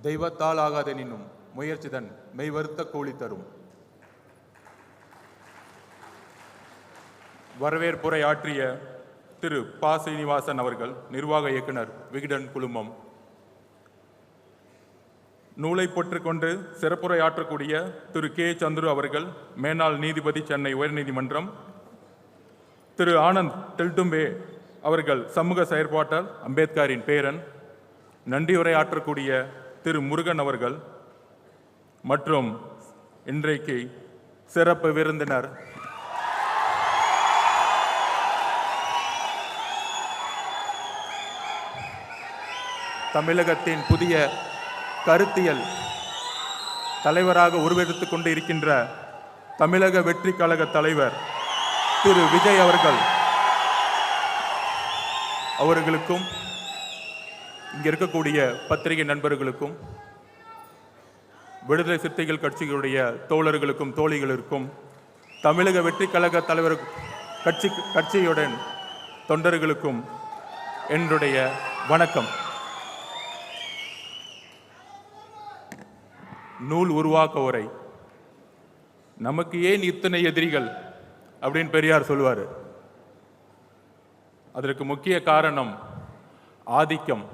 தெய்வத்தால் ஆகாதெனினும் முயற்சிதன் மெய்வருத்த கூலி தரும். வரவேற்புரை ஆற்றிய திரு பா. சீனிவாசன் அவர்கள், நிர்வாக இயக்குனர், விகடன் குழுமம். நூலை பெற்றுக்கொண்டு சிறப்புரை ஆற்றக்கூடிய திரு கே. சந்துரு அவர்கள், மேனாள் நீதிபதி, சென்னை உயர்நீதிமன்றம். திரு ஆனந்த் டெல்டும்பே அவர்கள், சமூக செயற்பாட்டாளர், அம்பேத்கரின் பேரன். நன்றியுரை ஆற்றக்கூடிய திரு முருகன் அவர்கள் மற்றும் இன்றைக்கு சிறப்பு விருந்தினர் தமிழகத்தின் புதிய கருத்தியல் தலைவராக உருவெடுத்துக் கொண்டு இருக்கின்ற தமிழக வெற்றி கழக தலைவர் திரு விஜய் அவர்களுக்கும் இங்க இருக்கக்கூடிய பத்திரிகை நண்பர்களுக்கும் விடுதலை சிறுத்தைகள் கட்சிகளுடைய தோழர்களுக்கும் தோழிகளுக்கும் தமிழக வெற்றி கழக தலைவர் கட்சியுடன் தொண்டர்களுக்கும் என்னுடைய வணக்கம். நூல் உருவாக்க உரை. நமக்கு ஏன் இத்தனை எதிரிகள் அப்படின்னு பெரியார் சொல்லுவார். அதற்கு முக்கிய காரணம் ஆதிக்கம்.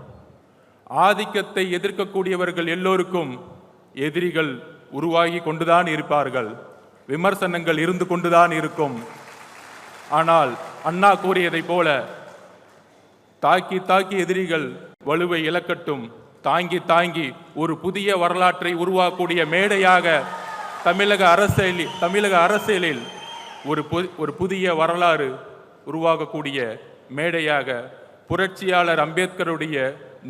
ஆதிக்கத்தை எதிர்க்கக்கூடியவர்கள் எல்லோருக்கும் எதிரிகள் உருவாகி கொண்டுதான் இருப்பார்கள், விமர்சனங்கள் இருந்து கொண்டுதான் இருக்கும். ஆனால் அண்ணா கூறியதைப் போல தாக்கி தாக்கி எதிரிகள் வலுவை இழக்கட்டும், தாங்கி தாங்கி ஒரு புதிய வரலாற்றை உருவாக்கக்கூடிய மேடையாக தமிழக அரசியலில் ஒரு புதிய வரலாறு உருவாகக்கூடிய மேடையாக புரட்சியாளர் அம்பேத்கருடைய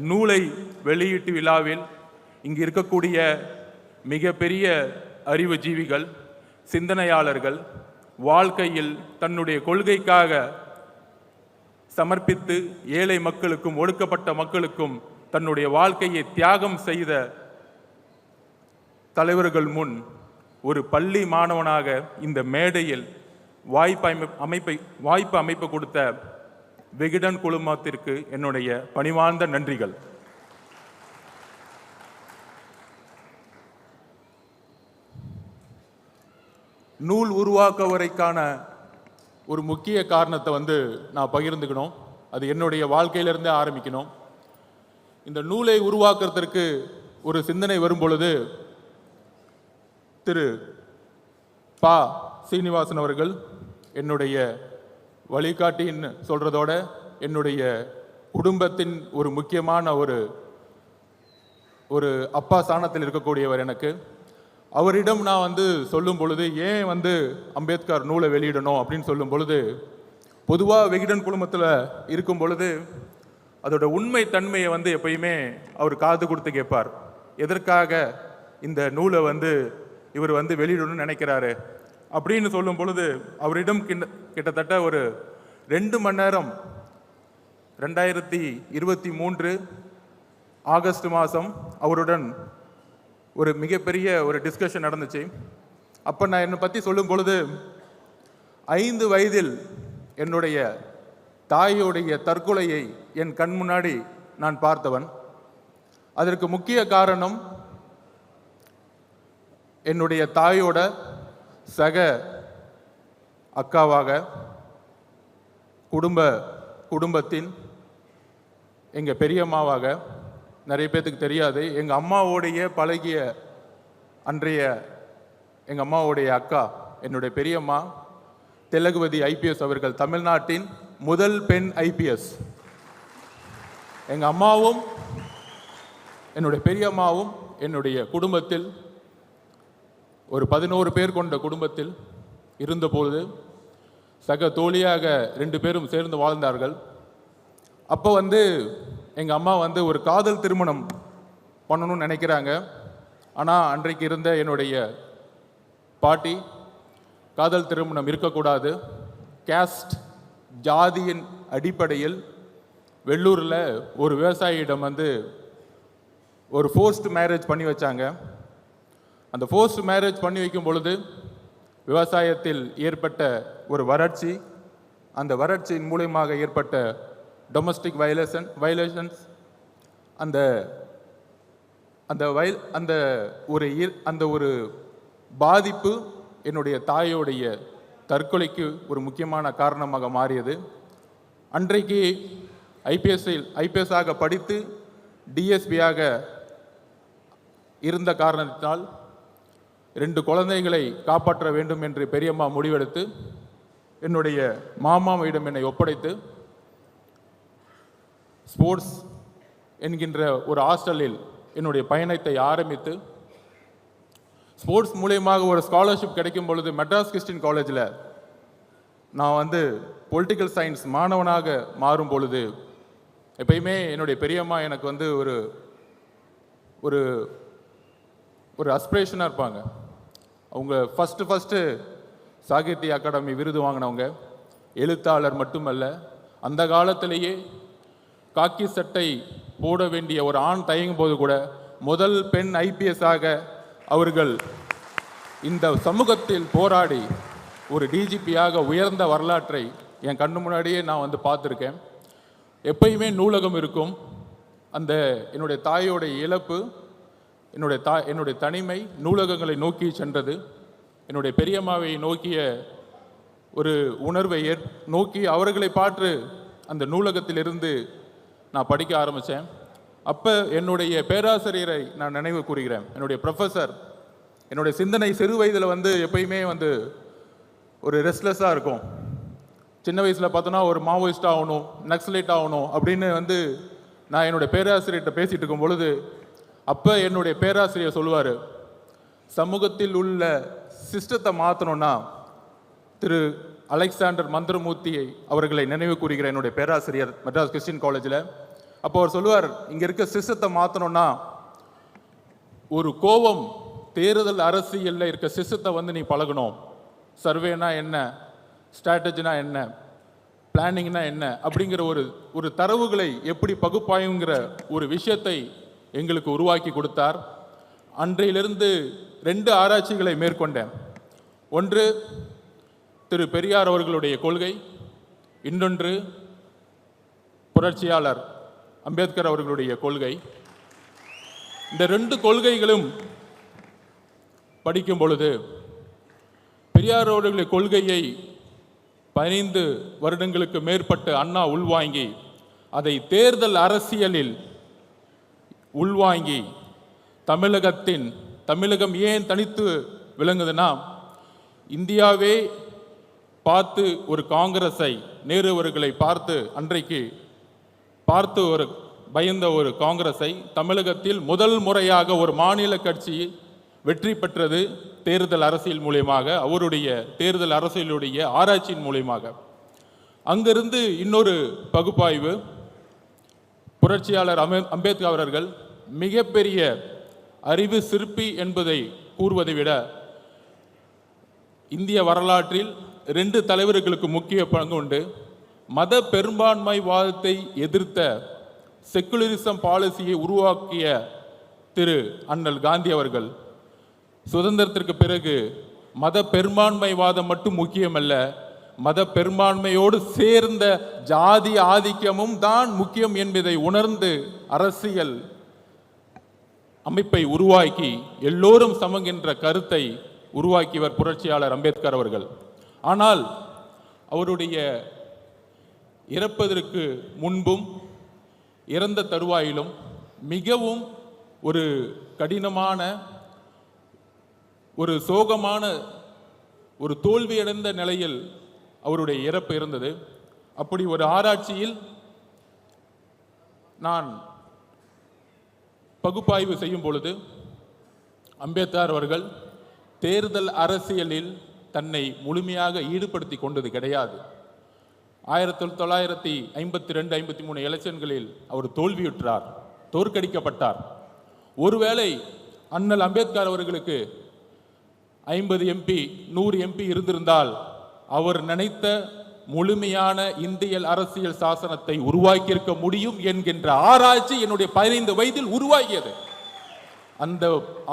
நூலை வெளியீட்டு விழாவில் இங்கு இருக்கக்கூடிய மிகப்பெரிய அறிவுஜீவிகள், சிந்தனையாளர்கள், வாழ்க்கையில் தன்னுடைய கொள்கைக்காக சமர்ப்பித்து ஏழை மக்களுக்கும் ஒடுக்கப்பட்ட மக்களுக்கும் தன்னுடைய வாழ்க்கையை தியாகம் செய்த தலைவர்கள் முன் ஒரு பள்ளி மாணவனாக இந்த மேடையில் வாய்ப்பு அமைப்பு கொடுத்த விகடன் குழுமத்திற்கு என்னுடைய பணிவார்ந்த நன்றிகள். நூல் உருவாக்க வரைக்கான ஒரு முக்கிய காரணத்தை நான் பகிர்ந்துக்கணும். அது என்னுடைய வாழ்க்கையிலிருந்தே ஆரம்பிக்கணும். இந்த நூலை உருவாக்குறதற்கு ஒரு சிந்தனை வரும் பொழுது திரு பா. சீனிவாசன் அவர்கள் என்னுடைய வழிகாட்டின்னு சொல்றதோட என்னுடைய குடும்பத்தின் ஒரு முக்கியமான ஒரு அப்பா ஸ்தானத்தில் இருக்கக்கூடியவர். எனக்கு அவரிடம் நான் சொல்லும் பொழுது ஏன் அம்பேத்கர் நூலை வெளியிடணும் அப்படின்னு சொல்லும் பொழுது, பொதுவாக விகடன் குழுமத்தில் இருக்கும் பொழுது அதோட உண்மை தன்மையை எப்பயுமே அவர் காது கொடுத்து கேட்பார். எதற்காக இந்த நூலை இவர் வெளியிடணும்னு நினைக்கிறாரு அப்படின்னு சொல்லும் பொழுது அவரிடம் கிட்டத்தட்ட ஒரு 2 மணி நேரம் 2023 ஆகஸ்ட் மாதம் அவருடன் ஒரு மிகப்பெரிய ஒரு டிஸ்கஷன் நடந்துச்சு. அப்போ நான் என்னை பற்றி சொல்லும் பொழுது 5 வயதில் என்னுடைய தாயோடைய தற்கொலையை என் கண் முன்னாடி நான் பார்த்தவன். அதற்கு முக்கிய காரணம் என்னுடைய தாயோட சக அக்காவாக குடும்பத்தின் எங்கள் பெரியம்மாவாக, நிறைய பேர்த்துக்கு தெரியாது, எங்கள் அம்மாவோடைய பழகிய அன்றைய எங்கள் அம்மாவோடைய அக்கா, என்னுடைய பெரியம்மா திலகவதி IPS அவர்கள், தமிழ்நாட்டின் முதல் பெண் IPS. எங்கள் அம்மாவும் என்னுடைய பெரியம்மாவும் என்னுடைய குடும்பத்தில் ஒரு 11 பேர் கொண்ட குடும்பத்தில் இருந்தபோது சக தோழியாக 2 பேரும் சேர்ந்து வாழ்ந்தார்கள். அப்போ எங்கள் அம்மா ஒரு காதல் திருமணம் பண்ணணும்னு நினைக்கிறாங்க. ஆனால் அன்றைக்கு இருந்த என்னுடைய பாட்டி காதல் திருமணம் இருக்கக்கூடாது, கேஸ்ட் ஜாதியின் அடிப்படையில் வெள்ளூரில் ஒரு விவசாயியிடம் ஒரு ஃபோர்ஸ்ட் மேரேஜ் பண்ணி வச்சாங்க. அந்த ஃபோர்ஸ்ட் மேரேஜ் பண்ணி வைக்கும் பொழுது விவசாயத்தில் ஏற்பட்ட ஒரு வறட்சி, அந்த வறட்சியின் மூலமாக ஏற்பட்ட டொமஸ்டிக் வயலேஷன்ஸ், அந்த அந்த ஒரு பாதிப்பு என்னுடைய தாயோடைய தற்கொலைக்கு ஒரு முக்கியமான காரணமாக மாறியது. அன்றைக்கு ஐபிஎஸ்ஸாக படித்து டிஎஸ்பியாக இருந்த காரணத்தினால் 2 குழந்தைகளை காப்பாற்ற வேண்டும் என்று பெரியம்மா முடிவெடுத்து என்னுடைய மாமாவிடம் என்னை ஒப்படைத்து ஸ்போர்ட்ஸ் என்கின்ற ஒரு ஹாஸ்டலில் என்னுடைய பயணத்தை ஆரம்பித்து ஸ்போர்ட்ஸ் மூலியமாக ஒரு ஸ்காலர்ஷிப் கிடைக்கும் பொழுது மெட்ராஸ் கிறிஸ்டின் காலேஜில் நான் பொலிட்டிக்கல் சயின்ஸ் மாணவனாக மாறும் பொழுது எப்பயுமே என்னுடைய பெரியம்மா எனக்கு ஒரு ஒரு அஸ்பிரேஷனாக இருப்பாங்க. அவங்க ஃபஸ்ட்டு சாகித்ய அகாடமி விருது வாங்கினவங்க. எழுத்தாளர் மட்டுமல்ல, அந்த காலத்திலேயே காக்கி சட்டை போட வேண்டிய ஒரு ஆண் தயங்கும் போது கூட முதல் பெண் ஐபிஎஸ்ஸாக அவர்கள் இந்த சமூகத்தில் போராடி ஒரு டிஜிபியாக உயர்ந்த வரலாற்றை என் கண்ணு முன்னாடியே நான் பார்த்துருக்கேன். எப்பயுமே நூலகம் இருக்கும். என்னுடைய தாயோடைய இழப்பு, என்னுடைய தனிமை நூலகங்களை நோக்கி சென்றது. என்னுடைய பெரியம்மாவை நோக்கிய ஒரு உணர்வை நோக்கி அவர்களை பார்த்து அந்த நூலகத்திலிருந்து நான் படிக்க ஆரம்பித்தேன். அப்போ என்னுடைய பேராசிரியரை நான் நினைவு கூறுகிறேன். என்னுடைய ப்ரொஃபஸர், என்னுடைய சிந்தனை சிறு வயதில் எப்பயுமே ஒரு ரெஸ்ட்லெஸ்ஸாக இருக்கும். சின்ன வயசில் பார்த்தோன்னா ஒரு மாவோயிஸ்ட் ஆகணும், நக்சலைட் ஆகணும் அப்படின்னு நான் என்னுடைய பேராசிரியர்கிட்ட பேசிகிட்டு இருக்கும் பொழுது அப்போ என்னுடைய பேராசிரியர் சொல்லுவார், சமூகத்தில் உள்ள சிஸ்டத்தை மாற்றணும்னா திரு அலெக்சாண்டர் மந்திரமூர்த்தியை அவர்களை நினைவு கூறுகிற என்னுடைய பேராசிரியர் மெட்ராஸ் கிறிஸ்டின் காலேஜில். அப்போ அவர் சொல்லுவார், இங்கே இருக்க சிஸ்டத்தை மாற்றணும்னா ஒரு கோபம் தேர்தல் அரசியலில் இருக்க சிஸ்டத்தை நீ பழகணும். சர்வேனா என்ன, ஸ்ட்ராட்டஜினா என்ன, பிளானிங்னா என்ன அப்படிங்கிற ஒரு தரவுகளை எப்படி பகுப்பாயுங்கிற ஒரு விஷயத்தை எங்களுக்கு உருவாக்கி கொடுத்தார். அன்றையிலிருந்து 2 ஆராய்ச்சிகளை மேற்கொண்டேன். ஒன்று திரு பெரியார் அவர்களுடைய கொள்கை, இன்னொன்று புரட்சியாளர் அம்பேத்கர் அவர்களுடைய கொள்கை. இந்த 2 கொள்கைகளும் படிக்கும் பொழுது பெரியார் அவர்களுடைய கொள்கையை 15 வருடங்களுக்கு மேற்பட்டு அண்ணா உள்வாங்கி அதை தேர்தல் அரசியலில் உள்வாங்கி தமிழகம் ஏன் தனித்து விளங்குதுன்னா, இந்தியாவே பார்த்து ஒரு காங்கிரஸை, நேரு அவர்களை அன்றைக்கு பார்த்து ஒரு பயந்த ஒரு காங்கிரஸை தமிழகத்தில் முதல் முறையாக ஒரு மாநில கட்சி வெற்றி பெற்றது தேர்தல் அரசியல் மூலியமாக, அவருடைய தேர்தல் அரசியலுடைய ஆராய்ச்சியின் மூலியமாக. அங்கிருந்து இன்னொரு பகுப்பாய்வு, புரட்சியாளர் அம்பேத்கர் அவர்கள் மிகப்பெரிய அறிவு சிற்பி என்பதை கூறுவதை விட இந்திய வரலாற்றில் 2 தலைவர்களுக்கு முக்கிய பங்கு உண்டு. மத பெரும்பான்மைவாதத்தை எதிர்த்த செக்குலரிசம் பாலிசியை உருவாக்கிய திரு அண்ணல் காந்தி அவர்கள் சுதந்திரத்திற்கு பிறகு மத பெரும்பான்மைவாதம் மட்டும் முக்கியமல்ல, மத பெரும்பான்மையோடு சேர்ந்த ஜாதி ஆதிக்கமும் தான் முக்கியம் என்பதை உணர்ந்து அரசியல் அமைப்பை உருவாக்கி எல்லோரும் சமங்கின்ற கருத்தை உருவாக்கியவர் புரட்சியாளர் அம்பேத்கர் அவர்கள். ஆனால் அவருடைய இறப்பதற்கு முன்பும் இறந்த தருவாயிலும் மிகவும் ஒரு கடினமான, ஒரு சோகமான, ஒரு தோல்வியடைந்த நிலையில் அவருடைய இறப்பு இருந்தது. அப்படி ஒரு ஆராய்ச்சியில் நான் பகுப்பாய்வு செய்யும் பொழுது அம்பேத்கர் அவர்கள் தேர்தல் அரசியலில் தன்னை முழுமையாக ஈடுபடுத்தி கொண்டது கிடையாது. 1952-53 எலெக்ஷன்களில் அவர் தோல்வியுற்றார், தோற்கடிக்கப்பட்டார். ஒருவேளை அண்ணல் அம்பேத்கர் அவர்களுக்கு 50 MP 100 MP இருந்திருந்தால் அவர் நினைத்த முழுமையான இந்திய அரசியல் சாசனத்தை உருவாக்கியிருக்க முடியும் என்கின்ற ஆராய்ச்சி என்னுடைய 15 வயதில் உருவாகியது. அந்த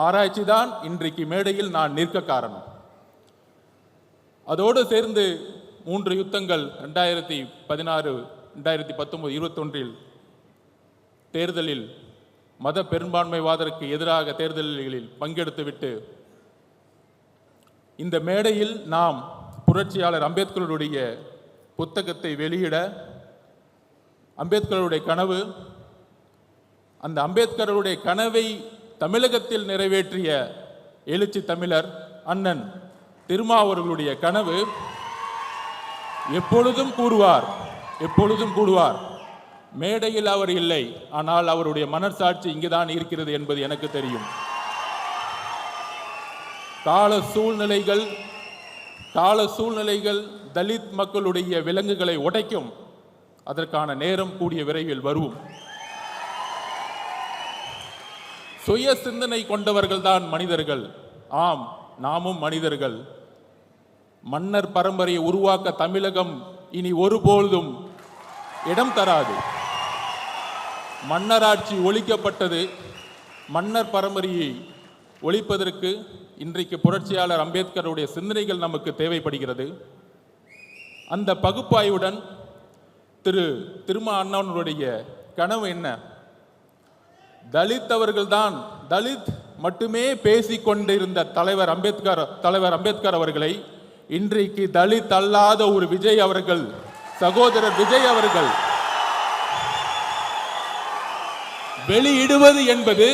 ஆராய்ச்சி தான் இன்றைக்கு மேடையில் நான் நிற்க காரணம். அதோடு சேர்ந்து 3 யுத்தங்கள் 2016, 2019, 2021 தேர்தலில் மத பெரும்பான்மைவாதருக்கு எதிராக தேர்தல்களில் பங்கெடுத்துவிட்டு இந்த மேடையில் நாம் புரட்சியாளர் அம்பேத்கருடைய புத்தகத்தை வெளியிட, அம்பேத்கருடைய கனவு, அந்த அம்பேத்கருடைய கனவை தமிழகத்தில் நிறைவேற்றிய எழுச்சி தமிழர் அண்ணன் திருமாவர்களுடைய கனவு எப்பொழுதும் கூறுவார். மேடையில் அவர் இல்லை, ஆனால் அவருடைய மனசாட்சி இங்குதான் இருக்கிறது என்பது எனக்கு தெரியும். கால சூழ்நிலைகள் தலித் மக்களுடைய விலங்குகளை உடைக்கும். அதற்கான நேரம் கூடிய விரைவில் வரும். சுய சிந்தனை கொண்டவர்கள் தான் மனிதர்கள். ஆம், நாமும் மனிதர்கள். மன்னர் பரம்பரையை உருவாக்க தமிழகம் இனி ஒருபொழுதும் இடம் தராது. மன்னராட்சி ஒழிக்கப்பட்டது. மன்னர் பரம்பரையை ஒழிப்பதற்கு இன்றைக்கு புரட்சியாளர் அம்பேத்கருடைய சிந்தனைகள் நமக்கு தேவைப்படுகிறது. அந்த பகுப்பாய்வுடன் திருமா அண்ணாவுடைய கனவு என்ன? தலித் மட்டுமே பேசிக்கொண்டிருந்த தலைவர் அம்பேத்கர் அவர்களை இன்றைக்கு தலித் அல்லாத ஒரு விஜய் அவர்கள், சகோதரர் விஜய் அவர்கள் வெளியிடுவது என்பது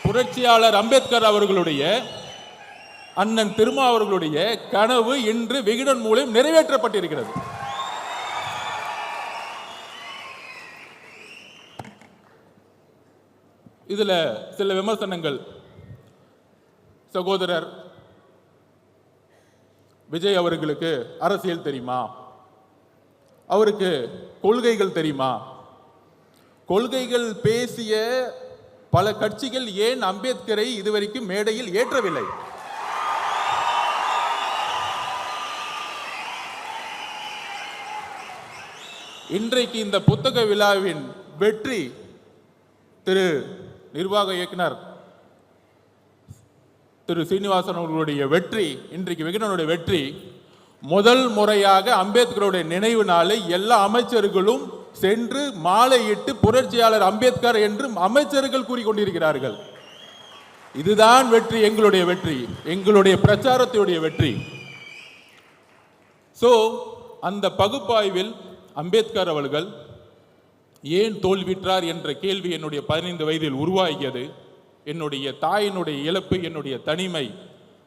புரட்சியாளர் அம்பேத்கர் அவர்களுடைய, அண்ணன் திருமா அவர்களுடைய கனவு இன்று விகடன் மூலம் நிறைவேற்றப்பட்டிருக்கிறது. இதுல சில விமர்சனங்கள். சகோதரர் விஜய் அவர்களுக்கு அரசியல் தெரியுமா? அவருக்கு கொள்கைகள் தெரியுமா? கொள்கைகள் பேசிய பல கட்சிகள் ஏன் அம்பேத்கரை இதுவரைக்கும் மேடையில் ஏற்றவில்லை? இன்றைக்கு இந்த புத்தக விழாவின் வெற்றி, திரு நிர்வாக இயக்குனர் திரு சீனிவாசன் அவர்களுடைய வெற்றி, இன்றைக்கு விகடனுடைய வெற்றி, முதல் முறையாக அம்பேத்கருடைய நினைவு நாளை எல்லா அமைச்சர்களும் சென்று மாலையிட்டு புரட்சியாளர் அம்பேத்கர் என்று அமைச்சர்கள் கூறிக்கொண்டிருக்கிறார்கள். இதுதான் வெற்றி, எங்களுடைய வெற்றி, எங்களுடைய பிரச்சாரத்துடைய வெற்றி. அந்த பகுப்பாய்வில் அம்பேத்கர் அவர்கள் ஏன் தோல்விற்றார் என்ற கேள்வி என்னுடைய 15 வயதில் உருவாகியது. என்னுடைய தாயினுடைய இழப்பு, என்னுடைய தனிமை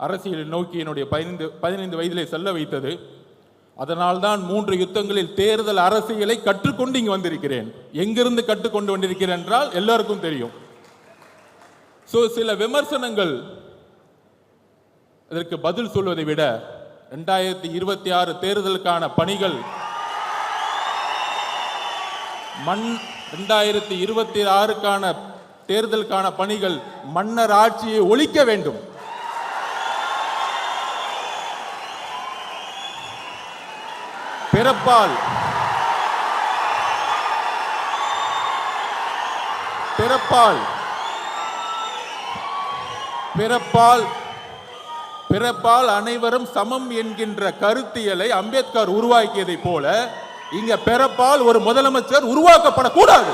அரசியலை நோக்கி என்னுடைய 15 வயதிலே செல்ல வைத்தது. அதனால்தான் 3 யுத்தங்களில் தேர்தல் அரசியலை கற்றுக்கொண்டு இங்கு வந்திருக்கிறேன். எங்கிருந்து கற்றுக்கொண்டு வந்திருக்கிறேன் என்றால் எல்லாருக்கும் தெரியும். சில விமர்சனங்கள் அதற்கு பதில் சொல்வதை விட 2026 தேர்தலுக்கான பணிகள் 2026க்கான தேர்தலுக்கான பணிகள் மன்னர் ஆட்சியை ஒழிக்க வேண்டும். பிறப்பால் அனைவரும் சமம் என்கின்ற கருத்தியலை அம்பேத்கர் உருவாக்கியதை போல இங்க பிறப்பால் ஒரு முதலமைச்சர் உருவாக்கப்படக்கூடாது.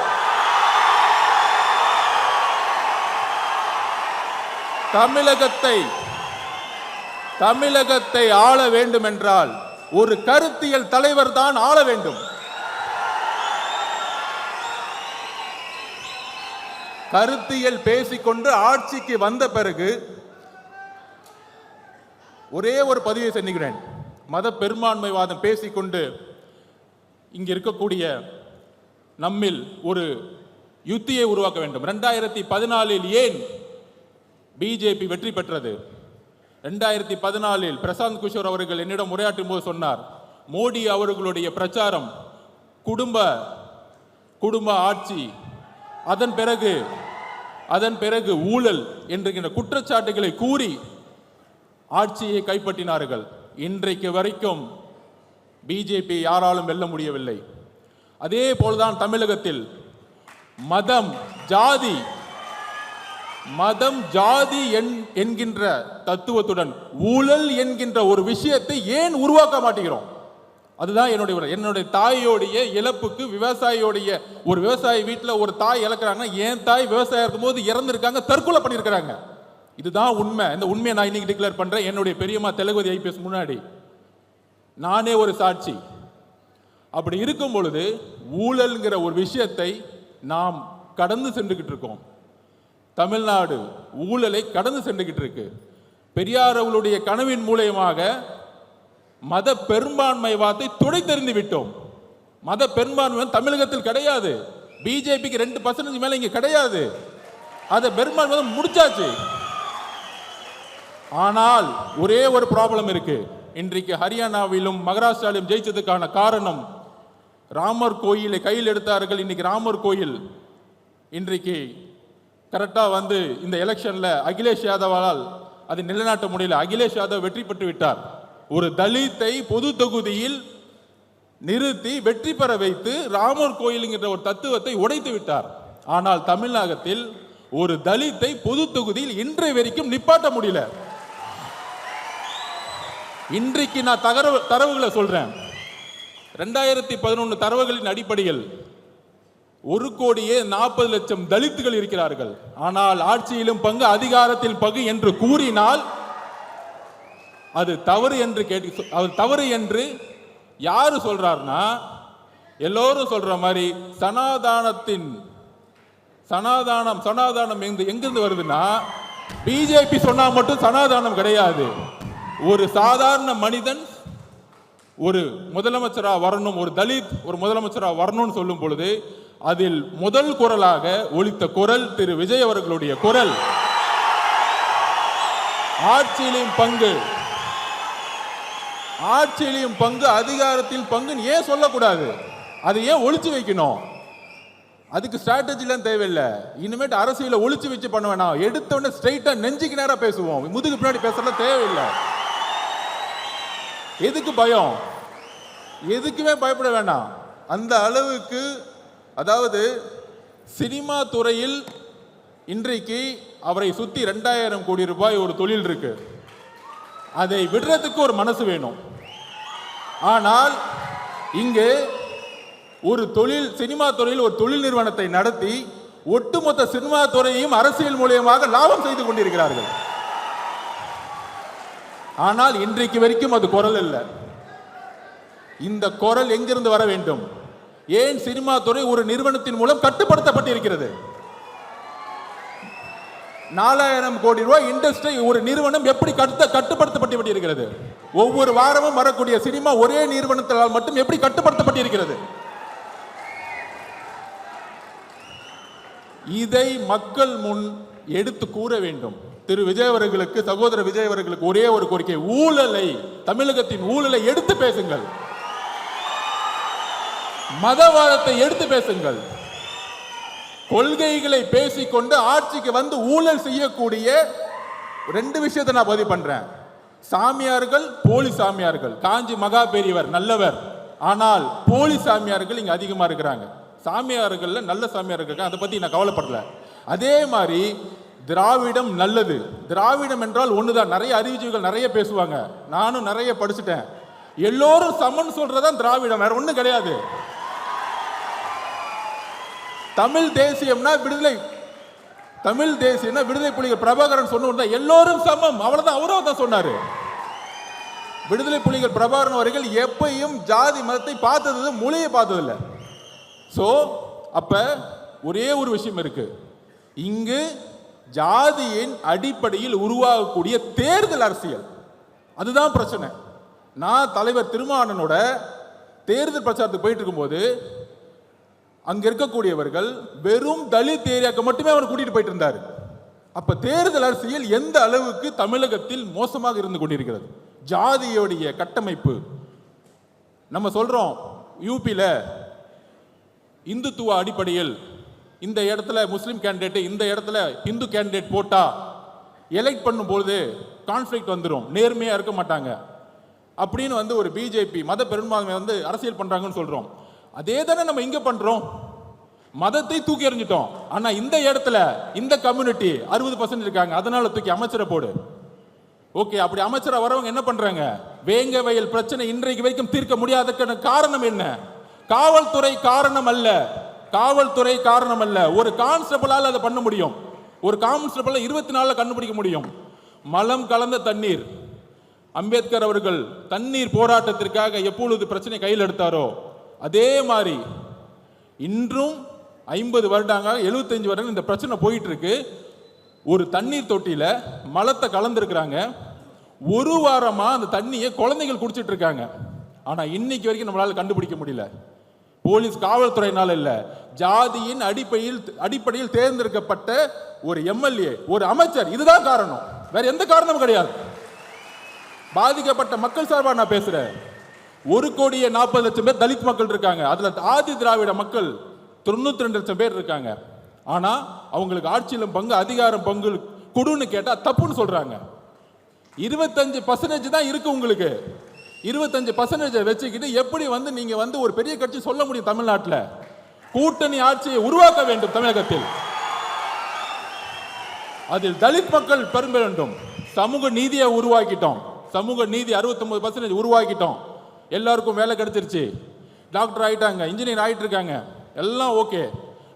தமிழகத்தை ஆள வேண்டும் என்றால் ஒரு கருத்தியல் தலைவர் தான் ஆள வேண்டும். கருத்தியல் பேசிக்கொண்டு ஆட்சிக்கு வந்த பிறகு ஒரே ஒரு பதிவை செஞ்சுக்கிறேன். மத பெரும்பான்மைவாதம் பேசிக்கொண்டு இங்க இருக்கக்கூடிய நம்மில் ஒரு யுத்தியை உருவாக்க வேண்டும். 2014 ஏன் பிஜேபி வெற்றி பெற்றது? 2014 பிரசாந்த் கிஷோர் அவர்கள் என்னிடம் உரையாற்றும் போது சொன்னார், மோடி அவர்களுடைய பிரச்சாரம் குடும்ப ஆட்சி, அதன் பிறகு ஊழல் என்கின்ற குற்றச்சாட்டுகளை கூறி ஆட்சியை கைப்பற்றினார்கள். இன்றைக்கு வரைக்கும் பிஜேபி யாராலும் வெல்ல முடியவில்லை. அதே போல்தான் தமிழகத்தில் மதம் ஜாதி என்கின்ற தத்துவத்துடன் ஊழல் என்கின்ற ஒரு விஷயத்தை ஏன் உருவாக்க மாட்டேங்கிறோம்? அதுதான் என்னுடைய தாயோடைய இழப்புக்கு, விவசாயியோடைய ஒரு விவசாயி வீட்டில் ஒரு தாய் இழக்கிறாங்கன்னா, என் தாய் விவசாயம் இருக்கும்போது இறந்துருக்காங்க, தற்கொலை பண்ணியிருக்கிறாங்க. இதுதான் உண்மை. இந்த உண்மையை நான் இன்னைக்கு டிக்ளேர் பண்றேன். என்னுடைய பெரியம்மா தெலுங்குதி ஐபிஎஸ் முன்னாடி நானே ஒரு சாட்சி. அப்படி இருக்கும் பொழுது ஊழல்ங்கிற ஒரு விஷயத்தை நாம் கடந்து சென்றுகிட்டு இருக்கோம். தமிழ்நாடு ஊழலை கடந்து சென்றுகிட்டு இருக்கு. பெரியார் அவர்களுடைய கனவின் மூலயமாக மத பெரும்பான்மைவாதத்தை துடைத்தெறிந்து விட்டோம். மத பெரும்பான்மை தமிழகத்தில் கிடையாது. பிஜேபிக்கு 2% மேல இங்க கிடையாது. அதை பெரும்பான்மை முடிச்சாச்சு. ஆனால் ஒரே ஒரு ப்ராப்ளம் இருக்கு. இன்றைக்கு ஹரியானாவிலும் மகாராஷ்டிராவிலும் ஜெயிச்சதுக்கான காரணம் ராமர் கோயிலை கையில் எடுத்தார்கள். இன்னைக்கு ராமர் கோயில் இன்றைக்கு கரெக்டா வந்து இந்த எலெக்ஷன்ல அகிலேஷ் யாதவால் அதை நிலைநாட்ட முடியல. அகிலேஷ் யாதவ் வெற்றி பெற்று விட்டார். ஒரு தலித்தை பொது தொகுதியில் நிறுத்தி வெற்றி பெற வைத்து ராமர் கோயிலுங்கிற ஒரு தத்துவத்தை உடைத்து விட்டார். ஆனால் தமிழகத்தில் ஒரு தலித்தை பொது தொகுதியில் இன்றைய வரைக்கும் நிப்பாட்ட முடியல. இன்றைக்கு நான் தரவுகளை சொல்றேன். 2011 தரவுகளின் அடிப்படையில் 1,40,00,000 தலித்துகள் இருக்கிறார்கள். ஆனால் ஆட்சியிலும் பங்கு, அதிகாரத்தில் பங்கு என்று கூறினால் அது தவறு என்று அவர் தவறு என்று யாரு சொல்றாருன்னா, எல்லோரும் சொல்ற மாதிரி சனாதானம் எங்கிருந்து வருதுன்னா, பிஜேபி சொன்னா மட்டும் சனாதானம் கிடையாது. ஒரு சாதாரண மனிதன் ஒரு முதலமைச்சரா வரணும், ஒரு தலித் ஒரு முதலமைச்சரா வரணும்னு சொல்லும் பொழுது அதில் முதல் குரலாக ஒலித்த குரல் திரு விஜய் அவர்களுடைய குரல். ஆட்சியிலும் பங்கு, அதிகாரத்தில் பங்கு ஏன் சொல்லக்கூடாது? அதை ஏன் ஒளிச்சு வைக்கணும்? அதுக்கு ஸ்ட்ராட்டஜிலாம் தேவையில்லை. இனிமேட்டு அரசியல ஒளிச்சு வச்சு பண்ண வேணாம். எடுத்தோடனே ஸ்ட்ரைட்டா நெஞ்சுக்கு நேரா பேசுவோம். முதுகு பின்னாடி பேசலாம் தேவையில்லை. எதுக்கு பயம்? எதுக்குமே பயப்பட வேண்டாம். அந்த அளவுக்கு, அதாவது சினிமா துறையில் இன்றைக்கு அவரை சுத்தி 2000 கோடி ரூபாய் ஒரு தொழில் இருக்கு. அதை விடுறதுக்கு ஒரு மனசு வேணும். ஆனால் இங்கே ஒரு சினிமா துறையில் ஒரு தொழில் நிறுவனத்தை நடத்தி ஒட்டுமொத்த சினிமா துறையையும் அரசியல் மூலமாக லாபம் செய்து கொண்டிருக்கிறார்கள். ஆனால் இன்றைக்கு வரைக்கும் அது குரல் இல்லை. இந்த குரல் எங்கிருந்து வர வேண்டும்? ஏன் சினிமா துறை ஒரு நிறுவனத்தின் மூலம் கட்டுப்படுத்தப்பட்டிருக்கிறது? 4000 கோடி ரூபாய் இண்டஸ்ட்ரி ஒரு நிறுவனம் எப்படி கட்டுப்படுத்தப்பட்டிருக்கிறது? ஒவ்வொரு வாரமும் வரக்கூடிய சினிமா ஒரே நிறுவனத்தால் மட்டும் எப்படி கட்டுப்படுத்தப்பட்டிருக்கிறது? இதை மக்கள் முன் எடுத்து கூற வேண்டும். திரு விஜய் அவர்களுக்கு, சகோதரர் விஜய் அவர்களுக்கு ஒரே ஒரு கோரிக்கை, ஊழலை, தமிழகத்தின் ஊழலை எடுத்து பேசுங்கள். மதவாதத்தை எடுத்து பேசுங்கள். கொள்கைகளை பேசிக்கொண்டு ஆட்சிக்கு வந்து ஊழல் செய்யக்கூடிய 2 விஷயத்தை நான் பதிவு பண்றேன். சாமியார்கள், போலி சாமியார்கள். காஞ்சி மகா பெரியவர் நல்லவர், ஆனால் போலி சாமியார்கள் இங்க அதிகமா இருக்கிறாங்க. சாமியார்கள் நல்ல சாமியார்கள், அதை பத்தி நான் கவலைப்படல. அதே மாதிரி திராவிடம் நல்லது. திராவிடம் என்றால் ஒண்ணுதான். நிறைய அறிவிச்சுகள் நிறைய பேசுவாங்க. நானும் நிறைய படிச்சுட்டேன். எல்லோரும் சமன் சொல்றதான் திராவிடம், வேற ஒண்ணும் கிடையாது. தமிழ் தேசியம்னா விடுதலை, தமிழ் தேசியம்னா விடுதலை புலிகள் பிரபாகரன் சொன்ன எல்லோரும் சமம், அவ்வளவுதான். அவரும் தான் சொன்னாரு. விடுதலை புலிகள் பிரபாகரன் அவர்கள் எப்பையும் ஜாதி மதத்தை பார்த்தது, மொழியை பார்த்ததில்லை. சோ அப்ப ஒரே ஒரு விஷயம் இருக்கு. இங்கு ஜாதியின் அடிப்படையில் உருவாகக்கூடிய தேர்தல் அரசியல், அதுதான் பிரச்சனை. நான் தலைவர் திருமாவளவனோட தேர்தல் பிரச்சாரத்துக்கு போயிட்டு இருக்கும்போது அங்க இருக்கக்கூடியவர்கள் வெறும் தலித் ஏரியாவுக்கு மட்டுமே அவர் கூட்டிட்டு போயிட்டு இருந்தாரு. அப்ப தேர்தல் அரசியல் எந்த அளவுக்கு தமிழகத்தில் மோசமாக இருந்து கொண்டிருக்கிறது. ஜாதியோடைய கட்டமைப்பு. நம்ம சொல்றோம் யூபியில இந்துத்துவ அடிப்படையில் இந்த இடத்துல முஸ்லிம் கேண்டிடேட், இந்த இடத்துல இந்து கேண்டிடேட் போட்டா எலெக்ட் பண்ணும்போது கான்ஃபிளிக்ட் வந்துடும், நேர்மையா இருக்க மாட்டாங்க அப்படின்னு வந்து ஒரு பிஜேபி மத பெரும்பான்மை வந்து அரசியல் பண்றாங்கன்னு சொல்றோம். அதே தானே நம்ம இங்க பண்றோம். மதத்தை தூக்கி எறிஞ்சிட்டோம். ஆனா இந்த இடத்துல இந்த கம்யூனிட்டி 60% இருக்காங்க, அதனால தூக்கி அமைச்சரை போடு. ஓகே, அப்படி அமைச்சரா வரவங்க என்ன பண்றாங்க? வேங்க வயல் பிரச்சனை இன்றைக்கு வரைக்கும் தீர்க்க முடியாததுக்கான காரணம் என்ன? காவல்துறை காரணம் அல்ல, காவல்துறை காரணம் அல்ல. ஒரு கான்ஸ்டபிளால் அதை பண்ண முடியும், ஒரு கான்ஸ்டபிள் 24 கண்டுபிடிக்க முடியும். மலம் கலந்த தண்ணீர், அம்பேத்கர் அவர்கள் தண்ணீர் போராட்டத்திற்காக எப்பொழுது பிரச்சனை கையில் எடுத்தாரோ அதே மாதிரி இன்றும் 50 வருடங்கள் 75 வருடங்கள் இந்த பிரச்சனை போயிட்டு இருக்கு. ஒரு தண்ணீர் தொட்டியில மலத்தை கலந்துருக்கிறாங்க. ஒரு வாரமா அந்த தண்ணியை குழந்தைகள் குடிச்சிட்டு இருக்காங்க. ஆனா இன்னைக்கு வரைக்கும் நம்மளால கண்டுபிடிக்க முடியல. போலீஸ் காவல்துறையினால இல்ல, ஜாதியின் அடிப்படையில் தேர்ந்தெடுக்கப்பட்ட ஒரு எம்எல்ஏ, ஒரு அமைச்சர், இதுதான் காரணம், வேற எந்த காரணமும் கிடையாது. பாதிக்கப்பட்ட மக்கள் சார்பாக நான் பேசுறேன். 1,40,00,000 பேர் தலித் மக்கள் இருக்காங்க. அதுல ஆதி திராவிட மக்கள் 92 லட்சம் பேர் இருக்காங்க. ஆனா அவங்களுக்கு ஆட்சியிலும் பங்கு, அதிகாரம் பங்கு கொடுன்னு கேட்டா தப்புன்னு சொல்றாங்க. 25% தான் இருக்கு உங்களுக்கு. 25% வச்சுக்கிட்டு எப்படி நீங்க ஒரு பெரிய கட்சி சொல்ல முடியும்? தமிழ்நாட்டில் கூட்டணி ஆட்சியை உருவாக்க வேண்டும். தமிழகத்தில் அதில் தலித் மக்கள் பெரும்ப வேண்டும். சமூக நீதியை உருவாக்கிட்டோம். சமூக நீதி 69% உருவாக்கிட்டோம். எல்லாருக்கும் வேலை கிடைச்சிருச்சு, டாக்டர் ஆயிட்டாங்க, இன்ஜினியர் ஆயிட்டு இருக்காங்க, எல்லாம் ஓகே.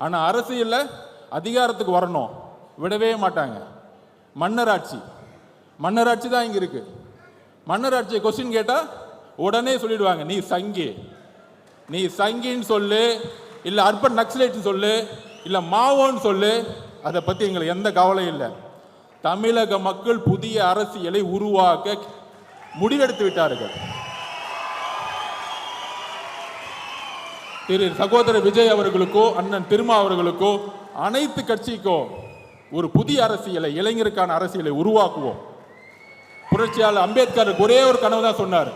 ஆனா அரசியல்ல அதிகாரத்துக்கு வரணும், விடவே மாட்டாங்க. மன்னராட்சி தான் இங்க இருக்கு. மன்னராட்சியை கொஸ்டின் கேட்டா உடனே சொல்லிடுவாங்க, நீ சங்கின்னு சொல்லு, இல்ல அர்பன் நக்சலைட் சொல்லு, இல்ல மாவோன்னு சொல்லு, அதை பத்தி எங்களுக்கு எந்த கவலையும் இல்லை. தமிழக மக்கள் புதிய அரசியலை உருவாக்க முடிவெடுத்து விட்டார்கள். திரு சகோதரர் விஜய் அவர்களுக்கோ அண்ணன் திருமா அவர்களுக்கோ அனைத்து கட்சிக்கோ ஒரு புதிய அரசியலை, இளைஞருக்கான அரசியலை உருவாக்குவோம். புரட்சியாளர் அம்பேத்கர் ஒரே ஒரு கனவு தான் சொன்னார்,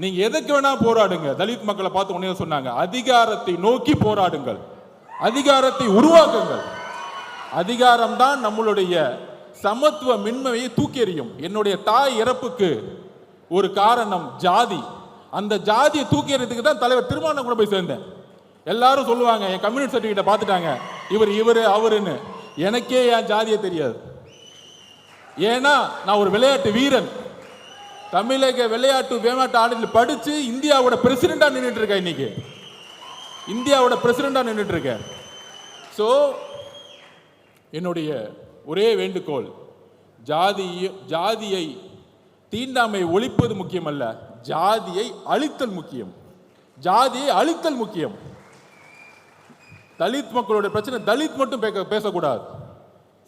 நீங்க எதுக்கு வேணா போராடுங்க. தலித் மக்களை பார்த்து உடனே சொன்னாங்க, அதிகாரத்தை நோக்கி போராடுங்கள், அதிகாரத்தை உருவாக்குங்கள். அதிகாரம் தான் நம்மளுடைய சமத்துவ மின்மையை தூக்கி எறியும். என்னுடைய தாய் இறப்புக்கு ஒரு காரணம் ஜாதி. அந்த ஜாதியை தூக்கி எறியதுக்கு தான் தலைவர் திருமாவளவன் கூட போய் சேர்ந்தேன். எல்லாரும் சொல்லுவாங்க, என் கம்யூனிட்டி சர்டிஃபிகேட்டை பார்த்துட்டாங்க, இவரு அவருன்னு. எனக்கே என் ஜாதியை தெரியாது. ஏன்னா நான் ஒரு விளையாட்டு வீரன். தமிழக விளையாட்டு ஆணையத்தில் படிச்சு இந்தியாவோட பிரசிடென்டா நின்றுட்டு இருக்கேன். இன்னைக்கு இந்தியாவோட பிரசிடென்டா நின்றுட்டு இருக்கேன். ஸோ என்னுடைய ஒரே வேண்டுகோள், ஜாதியை தீண்டாமை ஒழிப்பது முக்கியம் அல்ல, ஜாதியை அழித்தல் முக்கியம். ஜாதியை அழித்தல் முக்கியம். தலித் மக்களுடைய பிரச்சனை தலித் மட்டும் பேசக்கூடாது.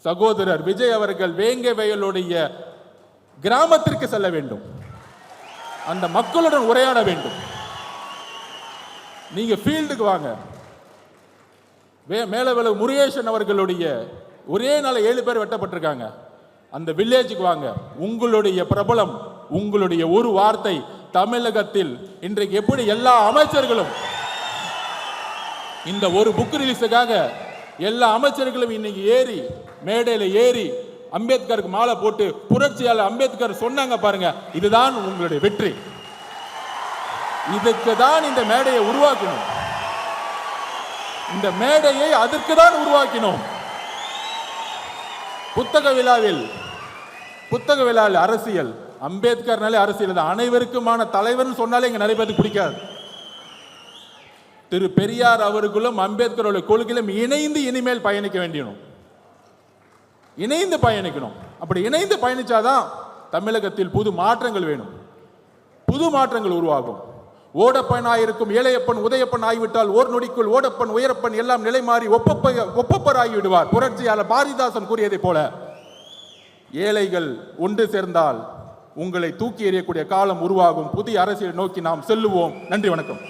சகோதரர் விஜய் அவர்கள் வேங்க வயலுடைய கிராமத்திற்கு செல்ல வேண்டும், அந்த மக்களுடன் உரையாட வேண்டும். நீங்க ஃபீல்டுக்கு வாங்க. மேலவளவு முருகேசன் அவர்களுடைய ஒரே நாள் 7 பேர் வெட்டப்பட்டிருக்காங்க. அந்த வில்லேஜுக்கு வாங்க. உங்களுடைய பிரபலம், உங்களுடைய ஒரு வார்த்தை தமிழகத்தில் இன்றைக்கு எப்படி எல்லா அமைச்சர்களும் இந்த ஒரு புக் ரிலீஸுக்காக எல்லா அமைச்சர்களும் இன்னைக்கு மேடையில் ஏறி அம்பேத்கருக்கு மாலை போட்டு புரட்சியாளர் அம்பேத்கர் சொன்னாங்க பாருங்க, இதுதான் உங்களுடைய வெற்றி. இதுக்கு தான் இந்த மேடையை உருவாக்கணும். இந்த மேடையை அதற்கு தான் உருவாக்கினோம். புத்தக விழாவில் அரசியல், அம்பேத்கர்னாலே அரசியல் தான். அனைவருக்குமான தலைவர் சொன்னாலே இங்க நிறைய பேருக்கு பிடிக்காது. திரு பெரியார் அவர்களும் அம்பேத்கருடைய கொள்கையிலும் இணைந்து இனிமேல் பயணிக்க வேண்டியணும், இணைந்து பயணிக்கணும். அப்படி இணைந்து பயணிச்சாதான் தமிழகத்தில் புது மாற்றங்கள் வேணும், புது மாற்றங்கள் உருவாகும். ஓடப்பனாயிருக்கும் ஏழையப்பன் உதயப்பன் ஆகிவிட்டால் ஓர் நொடிக்குள் ஓடப்பன் உயரப்பன் எல்லாம் நிலை மாறி ஒப்பப்பர் ஆகிவிடுவார். புரட்சியாளர் பாரதிதாசன் கூறியதை போல ஏழைகள் ஒன்று சேர்ந்தால் உங்களை தூக்கி எறியக்கூடிய காலம் உருவாகும். புதிய அரசியலை நோக்கி நாம் செல்லுவோம். நன்றி, வணக்கம்.